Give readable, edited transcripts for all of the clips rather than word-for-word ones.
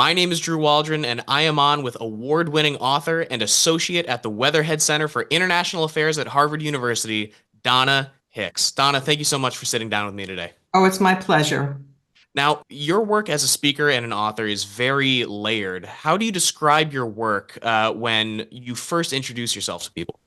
My name is Drew Waldron, and I am on with award-winning author and associate at the Weatherhead Center for International Affairs at Harvard University, Donna Hicks. Donna, thank you so much for sitting down with me today. Oh, it's my pleasure. Now, your work as a speaker and an author is very layered. How do you describe your work when you first introduce yourself to people?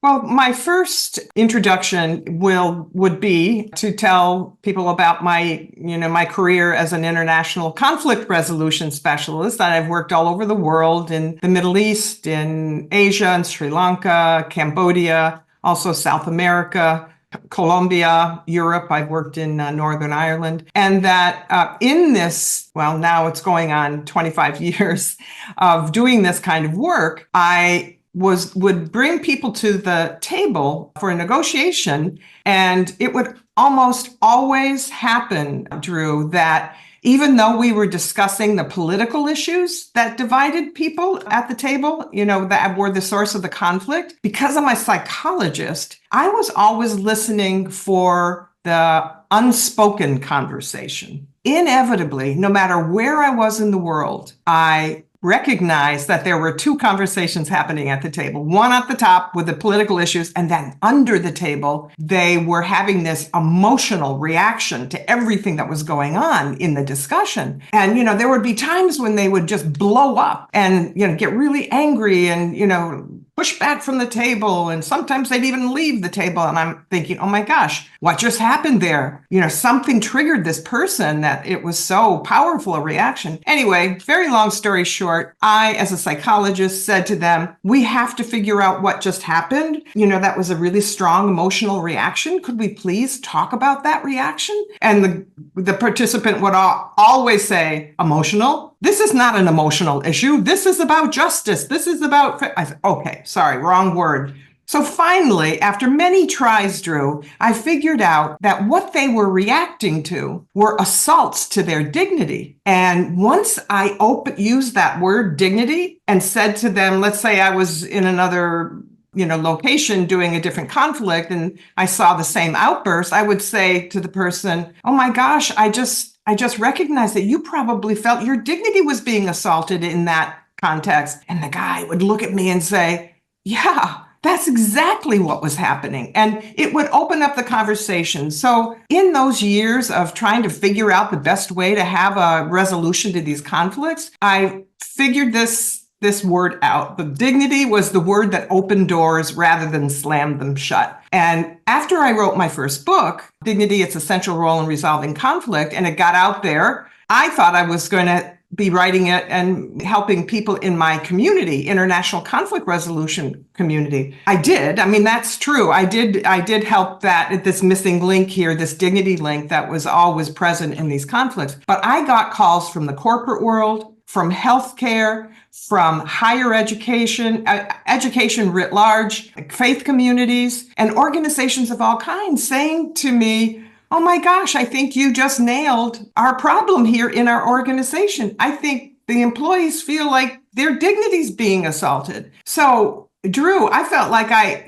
Well, my first introduction would be to tell people about my career as an international conflict resolution specialist. That I've worked all over the world, in the Middle East, in Asia, and Sri Lanka, Cambodia, also South America, Colombia, Europe. I've worked in Northern Ireland. And that in this, well, now it's going on 25 years of doing this kind of work, I would bring people to the table for a negotiation, and it would almost always happen, Drew, that even though we were discussing the political issues that divided people at the table, that were the source of the conflict, because I'm a psychologist, I was always listening for the unspoken conversation. Inevitably, no matter where I was in the world, I recognized that there were two conversations happening at the table. One at the top with the political issues, and then under the table, they were having this emotional reaction to everything that was going on in the discussion. And, there would be times when they would just blow up and, get really angry and, push back from the table. And sometimes they'd even leave the table. And I'm thinking, oh my gosh, what just happened there? Something triggered this person that it was so powerful a reaction. Anyway, very long story short, I, as a psychologist, said to them, we have to figure out what just happened. That was a really strong emotional reaction. Could we please talk about that reaction? And the participant would always say, emotional? This is not an emotional issue. This is about justice. This is about, I said, okay, sorry, wrong word. So finally, after many tries, Drew, I figured out that what they were reacting to were assaults to their dignity. And once I used that word dignity and said to them, let's say I was in another location doing a different conflict and I saw the same outburst, I would say to the person, oh my gosh, I just recognized that you probably felt your dignity was being assaulted in that context. And the guy would look at me and say, yeah, that's exactly what was happening. And it would open up the conversation. So in those years of trying to figure out the best way to have a resolution to these conflicts, I figured this word out. The dignity was the word that opened doors rather than slammed them shut. And after I wrote my first book, Dignity, Its Essential Role in Resolving Conflict, and it got out there, I thought I was going to be writing it and helping people in my community, international conflict resolution community. I did. I mean, that's true. I did help this missing link here, this dignity link that was always present in these conflicts. But I got calls from the corporate world, from healthcare, from higher education, education writ large, faith communities, and organizations of all kinds saying to me, oh my gosh, I think you just nailed our problem here in our organization. I think the employees feel like their dignity is being assaulted. So, Drew, I felt like I,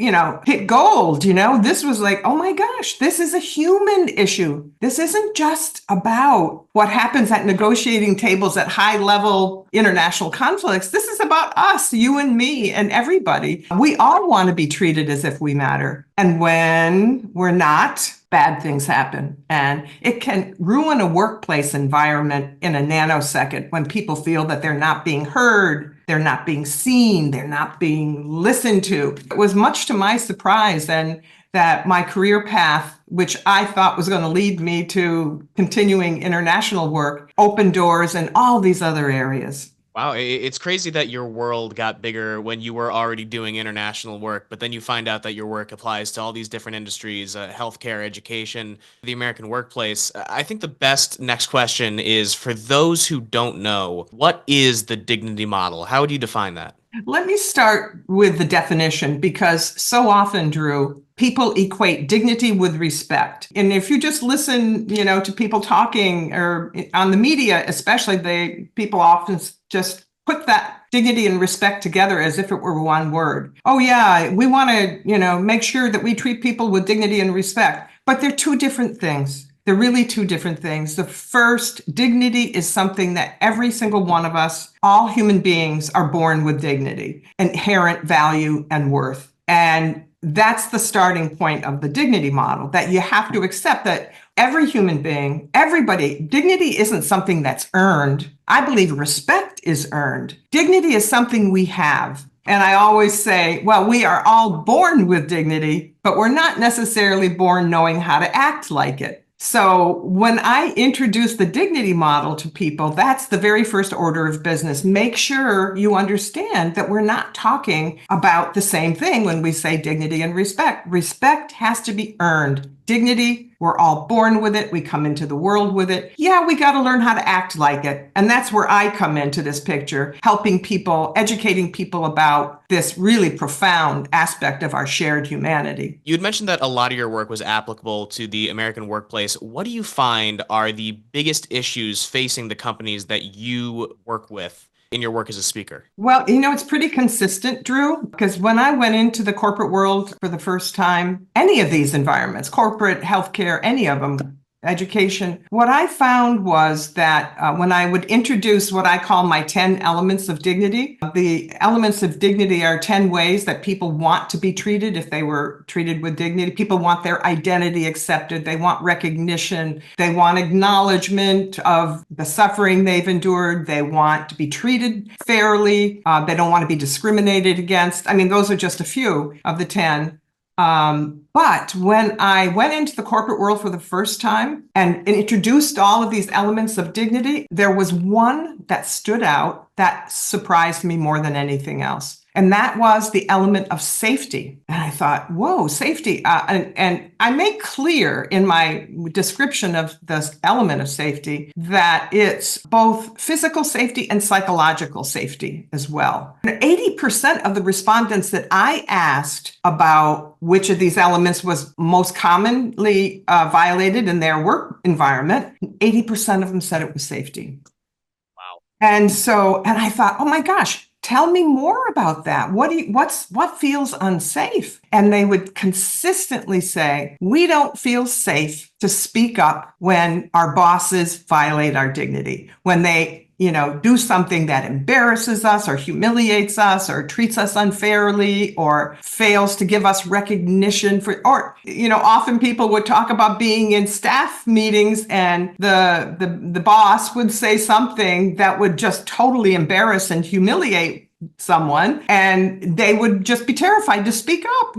hit gold, This was like, oh my gosh, this is a human issue. This isn't just about what happens at negotiating tables at high level international conflicts. This is about us, you and me and everybody. We all want to be treated as if we matter. And when we're not, bad things happen. And it can ruin a workplace environment in a nanosecond when people feel that they're not being heard, they're not being seen, they're not being listened to. It was much to my surprise and that my career path, which I thought was going to lead me to continuing international work, opened doors in all these other areas. Wow, it's crazy that your world got bigger when you were already doing international work, but then you find out that your work applies to all these different industries, healthcare, education, the American workplace. I think the best next question is, for those who don't know, what is the dignity model? How would you define that? Let me start with the definition, because so often, Drew, people equate dignity with respect. And if you just listen, to people talking or on the media, especially, people often just put that dignity and respect together as if it were one word. Oh yeah, we want to, make sure that we treat people with dignity and respect, but they're two different things. They're really two different things. The first, dignity is something that every single one of us, all human beings, are born with dignity, inherent value and worth. And that's the starting point of the dignity model, that you have to accept that every human being, everybody, dignity isn't something that's earned. I believe respect is earned. Dignity is something we have. And I always say, well, we are all born with dignity, but we're not necessarily born knowing how to act like it. So when I introduce the dignity model to people, that's the very first order of business. Make sure you understand that we're not talking about the same thing when we say dignity and respect. Respect has to be earned. Dignity, we're all born with it. We come into the world with it. Yeah, we got to learn how to act like it. And that's where I come into this picture, helping people, educating people about this really profound aspect of our shared humanity. You had mentioned that a lot of your work was applicable to the American workplace. What do you find are the biggest issues facing the companies that you work with in your work as a speaker? Well, it's pretty consistent, Drew, because when I went into the corporate world for the first time, any of these environments, corporate, healthcare, any of them, education, what I found was that when I would introduce what I call my 10 elements of dignity, the elements of dignity are 10 ways that people want to be treated if they were treated with dignity. People want their identity accepted. They want recognition. They want acknowledgement of the suffering they've endured. They want to be treated fairly. They don't want to be discriminated against. I mean, those are just a few of the 10. But when I went into the corporate world for the first time and introduced all of these elements of dignity, there was one that stood out that surprised me more than anything else. And that was the element of safety. And I thought, whoa, safety. And I make clear in my description of this element of safety that it's both physical safety and psychological safety as well. And 80% of the respondents that I asked about which of these elements was most commonly violated in their work environment, 80% of them said it was safety. Wow. And I thought, oh my gosh, tell me more about that. What feels unsafe? And they would consistently say, we don't feel safe to speak up when our bosses violate our dignity, when they do something that embarrasses us or humiliates us or treats us unfairly or fails to give us recognition often people would talk about being in staff meetings and the boss would say something that would just totally embarrass and humiliate someone, and they would just be terrified to speak up,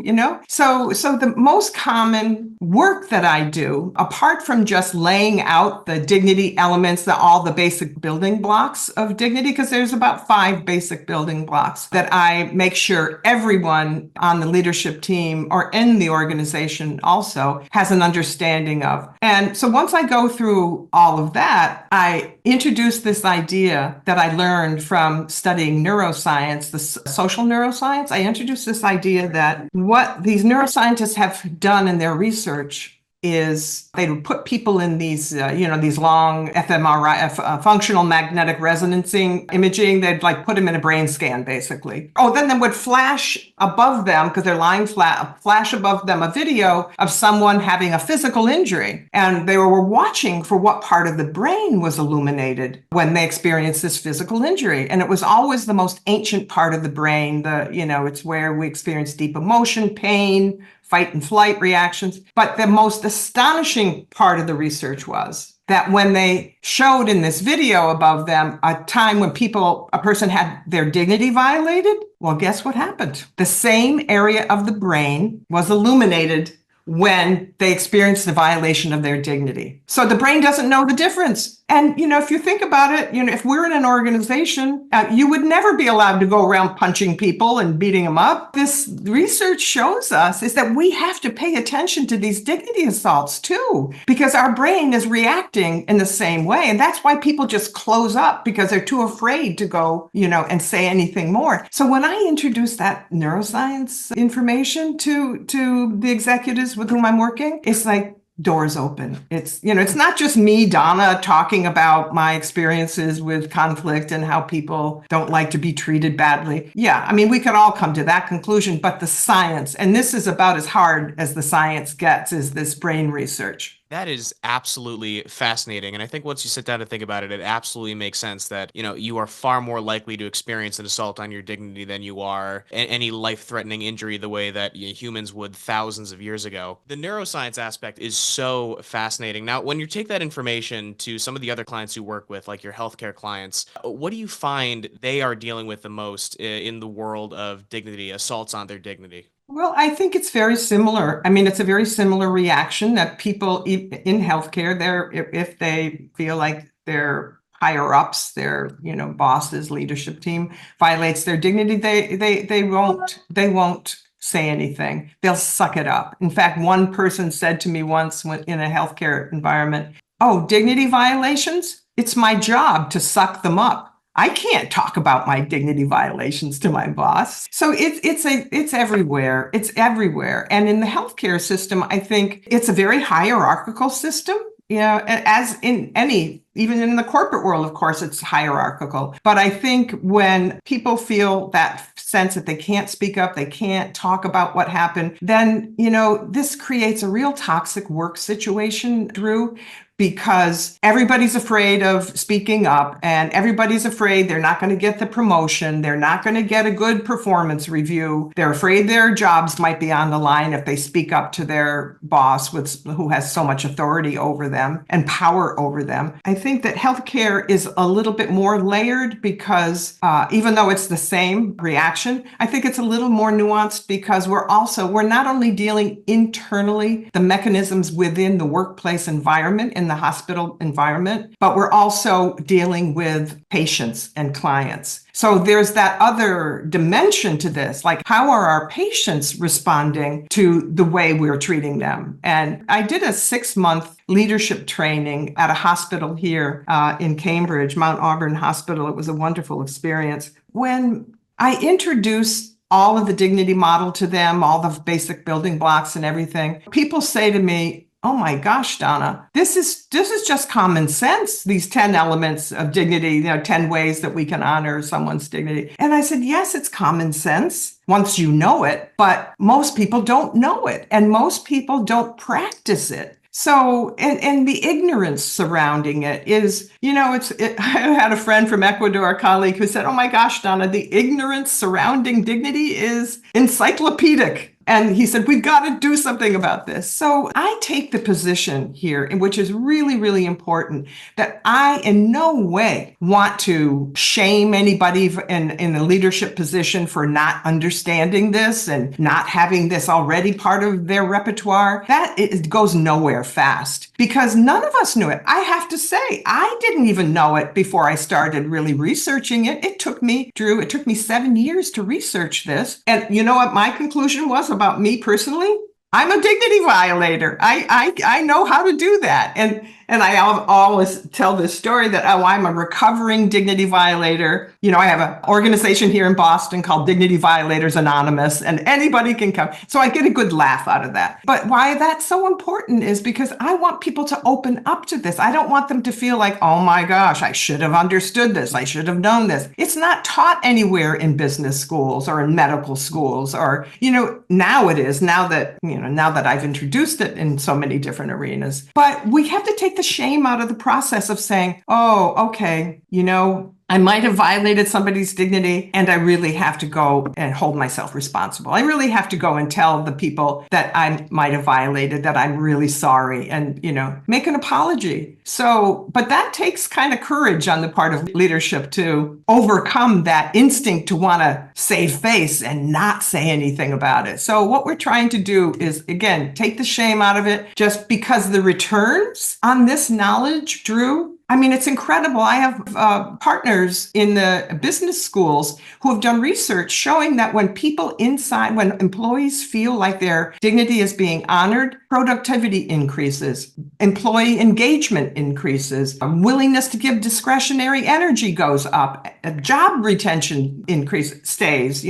So the most common work that I do, apart from just laying out the dignity elements, all the basic building blocks of dignity, because there's about 5 basic building blocks that I make sure everyone on the leadership team or in the organization also has an understanding of. And so once I go through all of that, I introduce this idea that I learned from studying neuroscience, the social neuroscience. I introduced this idea that what these neuroscientists have done in their research is they would put people in these, these long fMRI, functional magnetic resonancing imaging. They'd put them in a brain scan, basically. Oh, then they would flash above them, because they're lying flat, flash above them a video of someone having a physical injury. And they were watching for what part of the brain was illuminated when they experienced this physical injury. And it was always the most ancient part of the brain. It's where we experience deep emotion, pain, fight and flight reactions. But the most astonishing part of the research was that when they showed in this video above them a time when a person had their dignity violated, well, guess what happened? The same area of the brain was illuminated when they experienced the violation of their dignity. So the brain doesn't know the difference. And, if you think about it, if we're in an organization, you would never be allowed to go around punching people and beating them up. This research shows us is that we have to pay attention to these dignity assaults too, because our brain is reacting in the same way. And that's why people just close up, because they're too afraid to go, and say anything more. So when I introduce that neuroscience information to the executives with whom I'm working, it's like doors open. It's not just me, Donna, talking about my experiences with conflict and how people don't like to be treated badly. Yeah, I mean, we could all come to that conclusion, but the science, and this is about as hard as the science gets, is this brain research. That is absolutely fascinating. And I think once you sit down to think about it, it absolutely makes sense that, you are far more likely to experience an assault on your dignity than you are any life-threatening injury the way that humans would thousands of years ago. The neuroscience aspect is so fascinating. Now, when you take that information to some of the other clients you work with, like your healthcare clients, what do you find they are dealing with the most in the world of dignity, assaults on their dignity? Well, I think it's very similar. I mean, it's a very similar reaction that people in healthcare, if they feel like their higher ups, their bosses, leadership team violates their dignity, they won't say anything. They'll suck it up. In fact, one person said to me once in a healthcare environment, "Oh, dignity violations? It's my job to suck them up. I can't talk about my dignity violations to my boss." So it's everywhere. It's everywhere. And in the healthcare system, I think it's a very hierarchical system. As in any, even in the corporate world, of course, it's hierarchical. But I think when people feel that sense that they can't speak up, they can't talk about what happened, then, this creates a real toxic work situation, Drew, because everybody's afraid of speaking up and everybody's afraid they're not going to get the promotion. They're not going to get a good performance review. They're afraid their jobs might be on the line if they speak up to their boss who has so much authority over them and power over them. I think that healthcare is a little bit more layered because even though it's the same reaction, I think it's a little more nuanced because we're not only dealing internally, the mechanisms within the workplace environment in the hospital environment, but we're also dealing with patients and clients. So there's that other dimension to this, like how are our patients responding to the way we're treating them? And I did a 6-month leadership training at a hospital here in Cambridge, Mount Auburn Hospital. It was a wonderful experience. When I introduced all of the dignity model to them, all the basic building blocks and everything, people say to me, "Oh my gosh, Donna, this is just common sense. These 10 elements of dignity, 10 ways that we can honor someone's dignity." And I said, yes, it's common sense once you know it, but most people don't know it and most people don't practice it. So, and the ignorance surrounding it is, I had a friend from Ecuador, a colleague, who said, "Oh my gosh, Donna, the ignorance surrounding dignity is encyclopedic." And he said, "We've got to do something about this." So I take the position here, which is really, really important, that I in no way want to shame anybody in a leadership position for not understanding this and not having this already part of their repertoire. It goes nowhere fast because none of us knew it. I have to say, I didn't even know it before I started really researching it. It took me 7 years to research this. And you know what my conclusion was about me personally? I'm a dignity violator. I know how to do that. And I always tell this story that, oh, I'm a recovering dignity violator. I have an organization here in Boston called Dignity Violators Anonymous, and anybody can come. So I get a good laugh out of that. But why that's so important is because I want people to open up to this. I don't want them to feel like, oh my gosh, I should have understood this. I should have known this. It's not taught anywhere in business schools or in medical schools or, now it is, now that I've introduced it in so many different arenas. But we have to take the shame out of the process of saying, oh, okay, I might have violated somebody's dignity and I really have to go and hold myself responsible. I really have to go and tell the people that I might have violated that I'm really sorry and, make an apology. So, but that takes kind of courage on the part of leadership to overcome that instinct to want to save face and not say anything about it. So what we're trying to do is, again, take the shame out of it just because the returns on this knowledge, Drew, I mean, it's incredible. I have partners in the business schools who have done research showing that when employees feel like their dignity is being honored, productivity increases, employee engagement increases, willingness to give discretionary energy goes up, job retention stays.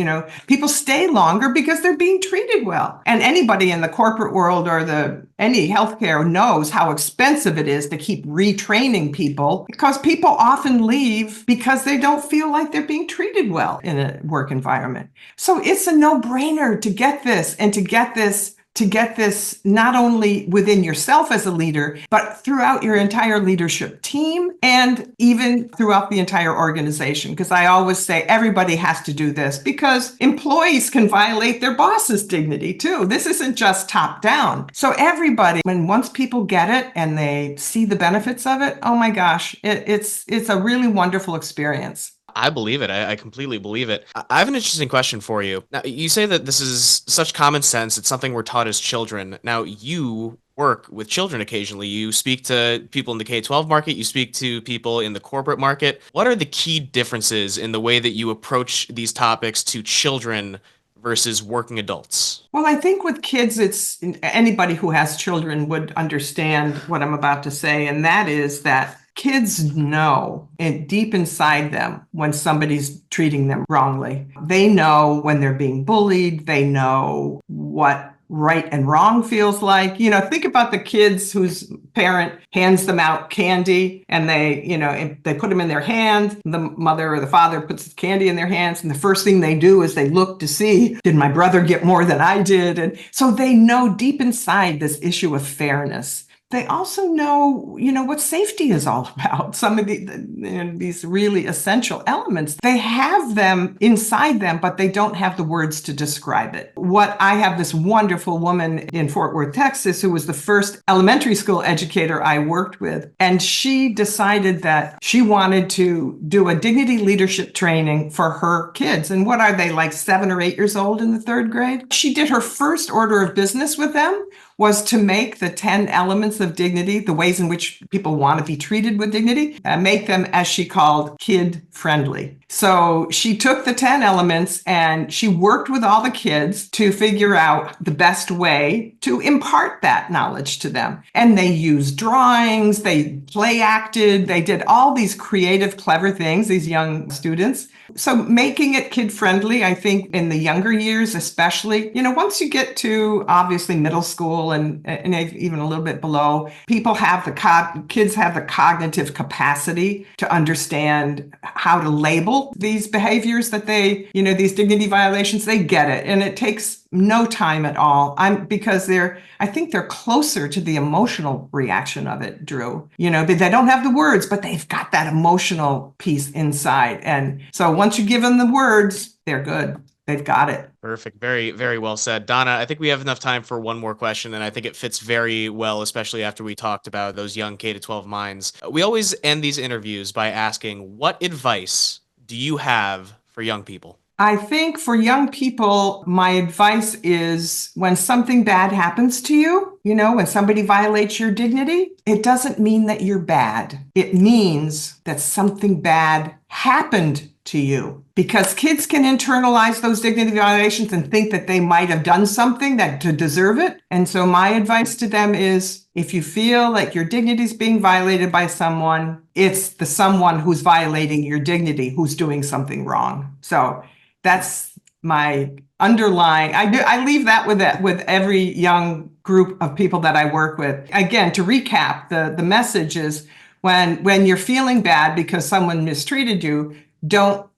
People stay longer because they're being treated well. And anybody in the corporate world or any healthcare knows how expensive it is to keep retraining people because people often leave because they don't feel like they're being treated well in a work environment. So it's a no-brainer to get this and to get this to get this not only within yourself as a leader, but throughout your entire leadership team and even throughout the entire organization. Because I always say everybody has to do this because employees can violate their boss's dignity too. This isn't just top down. So everybody, when once people get it and they see the benefits of it, oh my gosh, it's a really wonderful experience. I believe it. I completely believe it. I have an interesting question for you. Now, you say that this is such common sense. It's something we're taught as children. Now, you work with children occasionally. You speak to people in the K-12 market. You speak to people in the corporate market. What are the key differences in the way that you approach these topics to children versus working adults? Well, I think with kids, it's anybody who has children would understand what I'm about to say, and that is that kids know deep inside them when somebody's treating them wrongly. They know when they're being bullied. They know what right and wrong feels like. Think about the kids whose parent hands them out candy and they put them in their hand. The mother or the father puts the candy in their hands. And the first thing they do is they look to see, did my brother get more than I did? And so they know deep inside this issue of fairness. They also know, what safety is all about. Some of these really essential elements, they have them inside them, but they don't have the words to describe it. I have this wonderful woman in Fort Worth, Texas, who was the first elementary school educator I worked with. And she decided that she wanted to do a dignity leadership training for her kids. And what are they, like 7 or 8 years old in the 3rd grade? She did her first order of business with them was to make the 10 elements of dignity, the ways in which people want to be treated with dignity, make them, as she called, kid friendly. So she took the 10 elements and she worked with all the kids to figure out the best way to impart that knowledge to them. And they used drawings, they play acted, they did all these creative, clever things, these young students. So making it kid friendly, I think in the younger years, especially, once you get to obviously middle school and even a little bit below, kids have the cognitive capacity to understand how to label these behaviors that these dignity violations. They get it. And it takes no time at all. Because I think they're closer to the emotional reaction of it, Drew. They don't have the words, but they've got that emotional piece inside. And so once you give them the words, they're good. They've got it. Perfect. Very, very well said. Donna, I think we have enough time for one more question, and I think it fits very well, especially after we talked about those young K-12 minds. We always end these interviews by asking, what advice do you have for young people? I think for young people, my advice is when something bad happens to you, when somebody violates your dignity, it doesn't mean that you're bad. It means that something bad happened to you. Because kids can internalize those dignity violations and think that they might have done something to deserve it. And so my advice to them is, if you feel like your dignity is being violated by someone, it's the someone who's violating your dignity who's doing something wrong. So that's my underlying. I leave that with every young group of people that I work with. Again, to recap, the message is when you're feeling bad because someone mistreated you, don't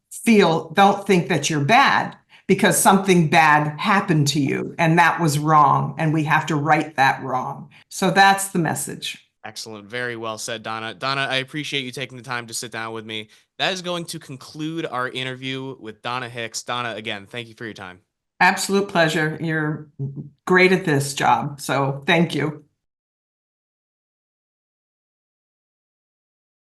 think that you're bad because something bad happened to you and that was wrong and we have to right that wrong. So that's the message. Excellent. Very well said, Donna. Donna, I appreciate you taking the time to sit down with me. That is going to conclude our interview with Donna Hicks. Donna, again, thank you for your time. Absolute pleasure. You're great at this job. So thank you.